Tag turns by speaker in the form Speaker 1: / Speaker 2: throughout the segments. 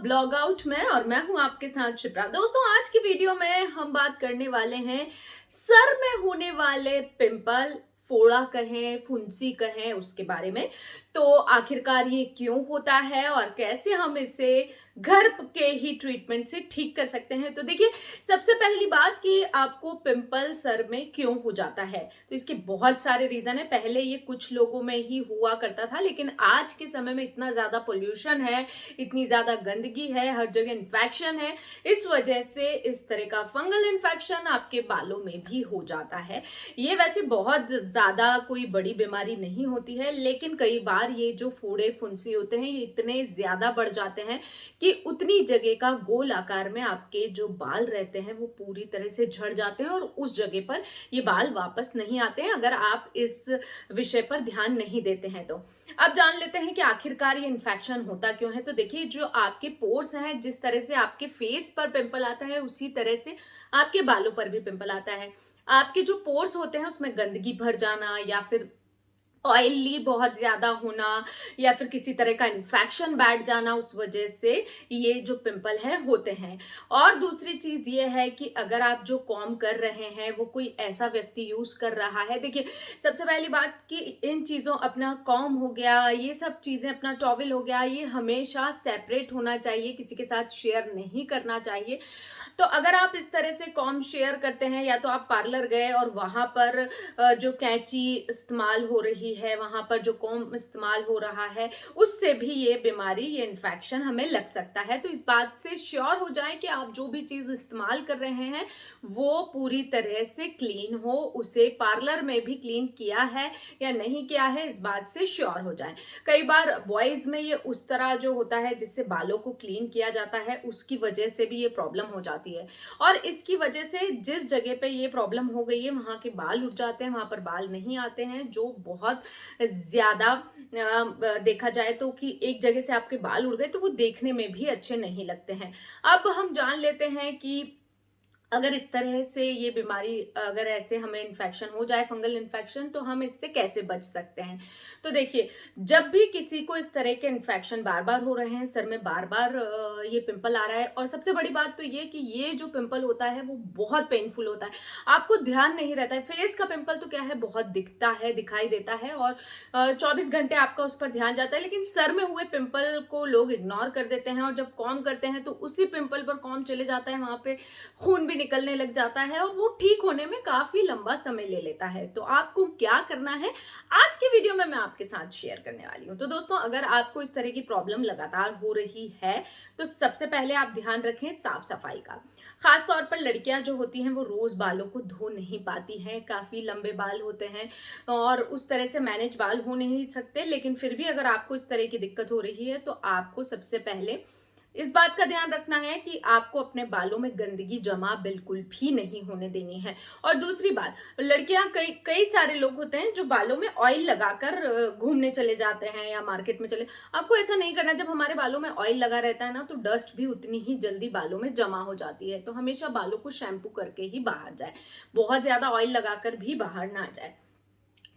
Speaker 1: Blog out में और मैं हूं आपके साथ शिप्रा। दोस्तों, आज की वीडियो में हम बात करने वाले हैं सर में होने वाले पिंपल, फोड़ा कहें, फुंसी कहें, उसके बारे में। तो आखिरकार ये क्यों होता है और कैसे हम इसे घर के ही ट्रीटमेंट से ठीक कर सकते हैं। तो देखिए, सबसे पहली बात कि आपको पिंपल सर में क्यों हो जाता है, तो इसके बहुत सारे रीजन है। पहले ये कुछ लोगों में ही हुआ करता था, लेकिन आज के समय में इतना ज्यादा पोल्यूशन है, इतनी ज्यादा गंदगी है, हर जगह इन्फेक्शन है, इस वजह से इस तरह का फंगल इन्फेक्शन आपके बालों में भी हो जाता है। ये वैसे बहुत ज्यादा कोई बड़ी बीमारी नहीं होती है, लेकिन कई बार ये जो फोड़े फुंसी होते हैं ये इतने ज्यादा बढ़ जाते हैं कि उतनी जगह का गोल आकार में आपके जो बाल रहते हैं वो पूरी तरह से झड़ जाते हैं और उस जगह पर ये बाल वापस नहीं आते हैं, अगर आप इस विषय पर ध्यान नहीं देते हैं तो। अब जान लेते हैं कि आखिरकार ये इन्फेक्शन होता क्यों है। तो देखिए, जो आपके पोर्स हैं, जिस तरह से आपके फेस पर पिंपल आता है उसी तरह से आपके बालों पर भी पिंपल आता है। आपके जो पोर्स होते हैं उसमें गंदगी भर जाना, या फिर ऑयली बहुत ज्यादा होना, या फिर किसी तरह का इन्फेक्शन बैठ जाना, उस वजह से ये जो पिंपल है होते हैं। और दूसरी चीज ये है कि अगर आप जो कॉम कर रहे हैं वो कोई ऐसा व्यक्ति यूज कर रहा है, देखिए सबसे पहली बात कि इन चीजों, अपना कॉम हो गया, ये सब चीजें, अपना टॉवल हो गया, ये हमेशा सेपरेट होना चाहिए, किसी के साथ शेयर नहीं करना चाहिए। तो अगर आप इस तरह से कॉम शेयर करते हैं, या तो आप पार्लर गए और वहां पर जो कैंची इस्तेमाल हो रही है, वहां पर जो कॉम इस्तेमाल हो रहा है, उससे भी ये बीमारी, ये इन्फेक्शन हमें लग सकता है। तो इस बात से श्योर हो जाएं कि आप जो भी चीज इस्तेमाल कर रहे हैं वो पूरी तरह से क्लीन हो, उसे पार्लर में भी क्लीन किया है या नहीं किया है, इस बात से श्योर हो जाएं। कई बार बॉयज में ये उस तरह जो होता है जिससे बालों को क्लीन किया जाता है, उसकी वजह से भी ये प्रॉब्लम हो जाती है। और इसकी वजह से जिस जगह पे ये प्रॉब्लम हो गई है वहां के बाल उठ जाते हैं, वहां पर बाल नहीं आते हैं, जो बहुत ज्यादा देखा जाए तो कि एक जगह से आपके बाल उड़ गए तो वो देखने में भी अच्छे नहीं लगते हैं। अब हम जान लेते हैं कि अगर इस तरह से ये बीमारी, अगर ऐसे हमें इन्फेक्शन हो जाए, फंगल इन्फेक्शन, तो हम इससे कैसे बच सकते हैं। तो देखिए, जब भी किसी को इस तरह के इन्फेक्शन बार बार हो रहे हैं, सर में बार बार ये पिंपल आ रहा है, और सबसे बड़ी बात तो ये कि ये जो पिंपल होता है वो बहुत पेनफुल होता है, आपको ध्यान नहीं रहता है। फेस का पिंपल तो क्या है, बहुत दिखता है, दिखाई देता है, और 24 घंटे आपका उस पर ध्यान जाता है, लेकिन सर में हुए पिंपल को लोग इग्नोर कर देते हैं, और जब कॉम करते हैं तो उसी पिंपल पर कॉम चले जाता है, वहां पे खून भी निकलने लग जाता है, और वो ठीक होने में काफी लंबा समय ले लेता है। तो आपको क्या करना है, आज की वीडियो में मैं आपके साथ शेयर करने वाली हूं। तो दोस्तों, अगर आपको इस तरह की प्रॉब्लम लगातार हो रही है तो सबसे पहले आप ध्यान रखें साफ सफाई का। खास तौर पर लड़कियां जो होती हैं वो रोज बालों को धो नहीं पाती हैं, काफी लंबे बाल होते हैं और उस तरह से मैनेज बाल हो नहीं सकते, लेकिन फिर भी अगर आपको इस तरह की दिक्कत हो रही है तो आपको सबसे पहले इस बात का ध्यान रखना है कि आपको अपने बालों में गंदगी जमा बिल्कुल भी नहीं होने देनी है। और दूसरी बात, लड़कियां, कई कई सारे लोग होते हैं जो बालों में ऑयल लगाकर घूमने चले जाते हैं या मार्केट में चले, आपको ऐसा नहीं करना। जब हमारे बालों में ऑयल लगा रहता है ना, तो डस्ट भी उतनी ही जल्दी बालों में जमा हो जाती है। तो हमेशा बालों को शैम्पू करके ही बाहर जाए, बहुत ज्यादा ऑयल लगाकर भी बाहर ना जाए।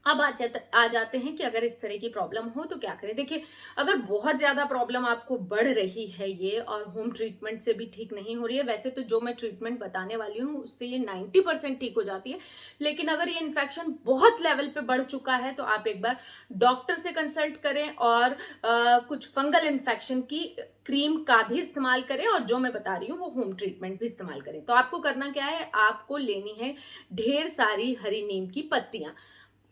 Speaker 1: अब आ जाते हैं कि अगर इस तरह की प्रॉब्लम हो तो क्या करें। देखिए, अगर बहुत ज्यादा प्रॉब्लम आपको बढ़ रही है ये, और होम ट्रीटमेंट से भी ठीक नहीं हो रही है, वैसे तो जो मैं ट्रीटमेंट बताने वाली हूँ उससे ये 90% ठीक हो जाती है, लेकिन अगर ये इन्फेक्शन बहुत लेवल पे बढ़ चुका है तो आप एक बार डॉक्टर से कंसल्ट करें, और कुछ फंगल इन्फेक्शन की क्रीम का भी इस्तेमाल करें, और जो मैं बता रही हूँ वो होम ट्रीटमेंट भी इस्तेमाल करें। तो आपको करना क्या है, आपको लेनी है ढेर सारी हरी नीम की पत्तियां,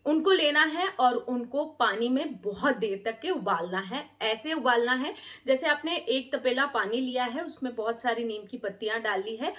Speaker 1: उनको लेना है और उनको पानी में बहुत देर तक के उबालना है। ऐसे उबालना है जैसे आपने एक तपेला पानी लिया है, उसमें बहुत सारी नीम की पत्तियां डाली है,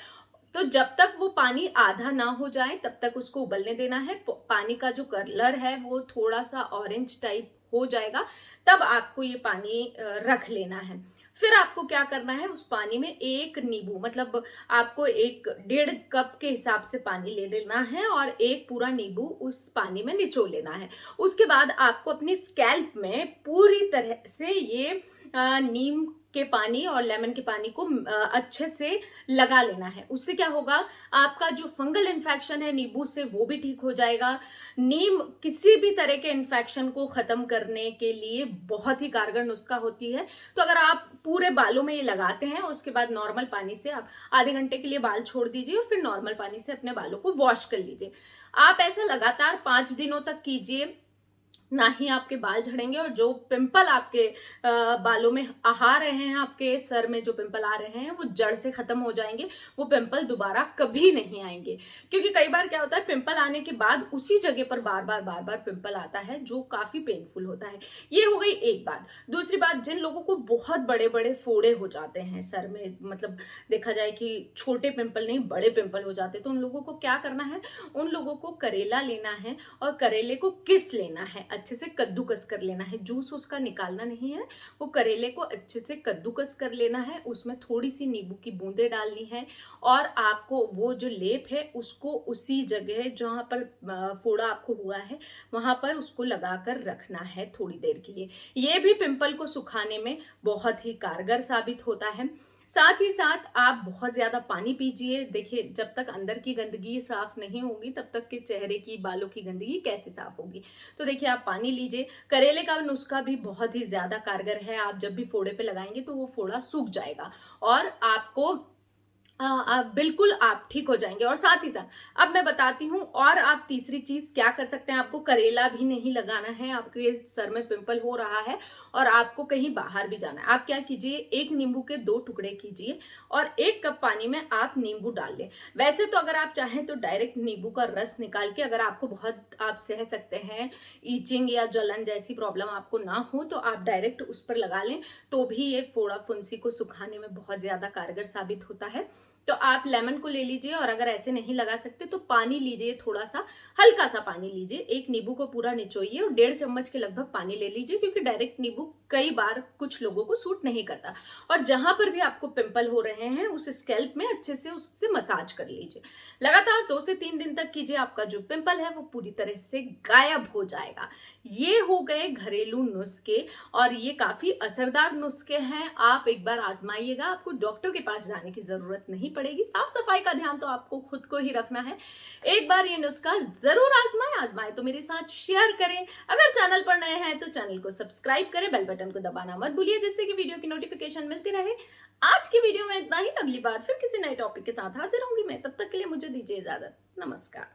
Speaker 1: तो जब तक वो पानी आधा ना हो जाए तब तक उसको उबलने देना है। पानी का जो कलर है वो थोड़ा सा ऑरेंज टाइप हो जाएगा, तब आपको ये पानी रख लेना है। फिर आपको क्या करना है, उस पानी में एक नींबू, मतलब आपको 1.5 कप के हिसाब से पानी ले लेना है, और एक पूरा नींबू उस पानी में निचोड़ लेना है। उसके बाद आपको अपनी स्कैल्प में पूरी तरह से ये नीम के पानी और लेमन के पानी को अच्छे से लगा लेना है। उससे क्या होगा, आपका जो फंगल इन्फेक्शन है नींबू से वो भी ठीक हो जाएगा। नीम किसी भी तरह के इन्फेक्शन को खत्म करने के लिए बहुत ही कारगर नुस्खा होती है। तो अगर आप पूरे बालों में ये लगाते हैं, उसके बाद नॉर्मल पानी से आप आधे घंटे के लिए बाल छोड़ दीजिए और फिर नॉर्मल पानी से अपने बालों को वॉश कर लीजिए। आप ऐसा लगातार 5 दिनों तक कीजिए, ना ही आपके बाल झड़ेंगे और जो पिंपल आपके बालों में आ रहे हैं, आपके सर में जो पिंपल आ रहे हैं वो जड़ से खत्म हो जाएंगे। वो पिंपल दोबारा कभी नहीं आएंगे। क्योंकि कई बार क्या होता है, पिंपल आने के बाद उसी जगह पर बार बार पिंपल आता है जो काफी पेनफुल होता है। ये हो गई एक बात। दूसरी बात, जिन लोगों को बहुत बड़े बड़े फोड़े हो जाते हैं सर में, मतलब देखा जाए कि छोटे पिंपल नहीं बड़े पिंपल हो जाते, तो उन लोगों को क्या करना है, उन लोगों को करेला लेना है और करेले को किस लेना है, अच्छे से कद्दूकस कर लेना है। जूस उसका निकालना नहीं है, वो करेले को अच्छे से कद्दूकस कर लेना है। उसमें थोड़ी सी नींबू की बूंदें डालनी है और आपको वो जो लेप है उसको उसी जगह जहां पर फोड़ा आपको हुआ है वहां पर उसको लगाकर रखना है थोड़ी देर के लिए। ये भी पिंपल को सुखाने में बहुत ही कारगर साबित होता है। साथ ही साथ आप बहुत ज्यादा पानी पीजिए। देखिए, जब तक अंदर की गंदगी साफ नहीं होगी तब तक के चेहरे की, बालों की गंदगी कैसे साफ होगी। तो देखिए, आप पानी लीजिए। करेले का नुस्खा भी बहुत ही ज्यादा कारगर है। आप जब भी फोड़े पे लगाएंगे तो वो फोड़ा सूख जाएगा और आपको बिल्कुल आप ठीक हो जाएंगे। और साथ ही साथ अब मैं बताती हूँ, और आप तीसरी चीज क्या कर सकते हैं। आपको करेला भी नहीं लगाना है, आपके सर में पिंपल हो रहा है और आपको कहीं बाहर भी जाना है। आप क्या कीजिए, एक नींबू के 2 टुकड़े कीजिए और 1 कप पानी में आप नींबू डाल लें। वैसे तो अगर आप चाहें तो डायरेक्ट नींबू का रस निकाल के, अगर आपको बहुत आप सह सकते हैं, ईचिंग या जलन जैसी प्रॉब्लम आपको ना हो, तो आप डायरेक्ट उस पर लगा लें, तो भी ये फोड़ा फुंसी को सुखाने में बहुत ज्यादा कारगर साबित होता है। तो आप लेमन को ले लीजिए और अगर ऐसे नहीं लगा सकते तो पानी लीजिए, थोड़ा सा हल्का सा पानी लीजिए, एक नींबू को पूरा निचोइए और 1.5 चम्मच के लगभग पानी ले लीजिए, क्योंकि डायरेक्ट नींबू कई बार कुछ लोगों को सूट नहीं करता। और जहां पर भी आपको पिंपल हो रहे हैं उस स्कैल्प में अच्छे से उससे मसाज कर लीजिए। लगातार 2 से 3 दिन तक कीजिए, आपका जो पिंपल है वो पूरी तरह से गायब हो जाएगा। ये हो गए घरेलू नुस्खे और ये काफी असरदार नुस्खे हैं। आप एक बार आजमाइएगा, आपको डॉक्टर के पास जाने की जरूरत नहीं पड़ेगी। साफ सफाई का ध्यान तो आपको खुद को ही रखना है। एक बार ये नुस्खा जरूर आजमाएं तो मेरे साथ शेयर करें। अगर चैनल पर नए हैं तो चैनल को सब्सक्राइब करें, बेल बटन को दबाना मत भूलिए, जिससे कि वीडियो की नोटिफिकेशन मिलती रहे। आज की वीडियो में इतना ही। अगली बार फिर किसी नए टॉपिक के साथ हाजिर होंगी मैं। तब तक के लिए मुझे दीजिए इजाजत। नमस्कार।